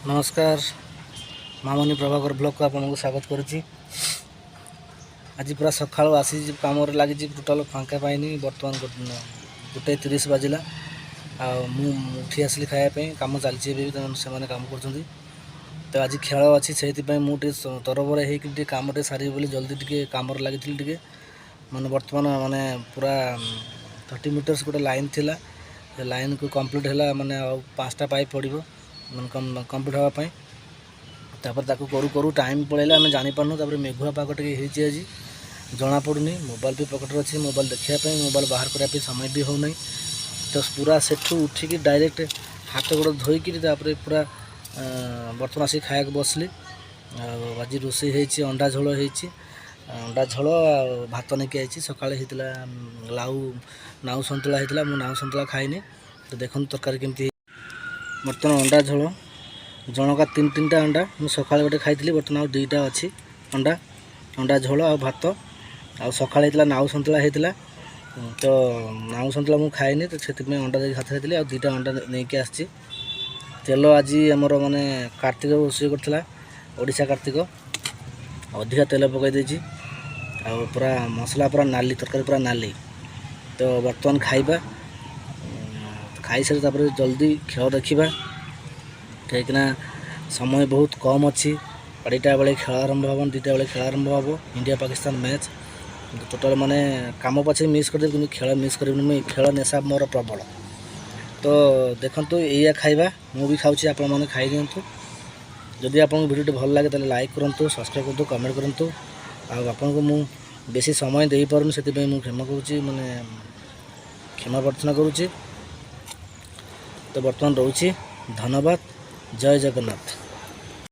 नमस्कार मामनी प्रभाकर ब्लॉग को आपको स्वागत करुच्ची। आज पूरा सका आसी कम लगी टोटाल फांका पाइनि। बर्तमान 1:30 बाजिला उठी आसली खायापी कम चलती से कम कर। तो आज खेल अच्छी से मुझे तरबर हो कम सारी बोली जल्दी टे कम लगी टे मैंने बर्तमान माने पूरा 30 मीटर्स गोटे लाइन थिला लाइन को कंप्लीट है माने 5टा पाइप पड़ो मैं कंप्लीट हाँपाई करू करू टाइम पड़ेगा आम जापार तापर मेघुआ पाग टे आज जना पड़ूनी। मोबाइल भी पकेट अच्छी मोबाइल देखापी मोबाइल बाहर करने समय भी हो नहीं। तो पूरा सेठू उठिकी डायरेक्ट हाथ गोड़ धोईकी पूरा बर्तमान आसिक खाया बसली। आज रोषे अंडा झोल अंडा झोल भात नहीं आई सका लाउ नाउ सतुला होता मुझे नाउ सतुला खाइनी। तो देखो तरकारी केमती बर्तमान अंडा झोल जनका 3-3टा अंडा मुझे सका गोटे खाई बर्तमान 2टा अच्छी अंडा अंडा झोल आ भात आ सका नाउ सतुला होता। तो नाउ सतुला मुझे खाइनी तो से अंडा देख हाथ खाई आ 2टा अंडा नहीं आसी। तेल आज आमर माने कार्तिक रोषे करता ओडिशा कार्तिक अधिका तेल पकई पूरा मसला पूरा नाली तरकारी पूरा नाली। तो बर्तमान खाइबा खाई सारी जल्दी खेल देखा कहीं समय बहुत कम अच्छी। 2टा बेले खेल आरंभ हम 2टा बेले खेल आरंभ हम इंडिया पाकिस्तान मैच टोटाल माने काम पछे मिस कर कि खेल मिस कर खेल नेशा मोर प्रबल। तो देखो या खाइबा मुझे खाऊँ आप खाई दिंतु। जदि आपको वीडियो भल लगे तो लाइक करूँ सब्सक्राइब करूँ कमेंट करूँ। आपको मु बेसी समय दे पारुनी से क्षमा करुच्ची माने क्षमा प्रार्थना करुच्ची। तो बर्तमान रोचे धन्यवाद। जय जगन्नाथ।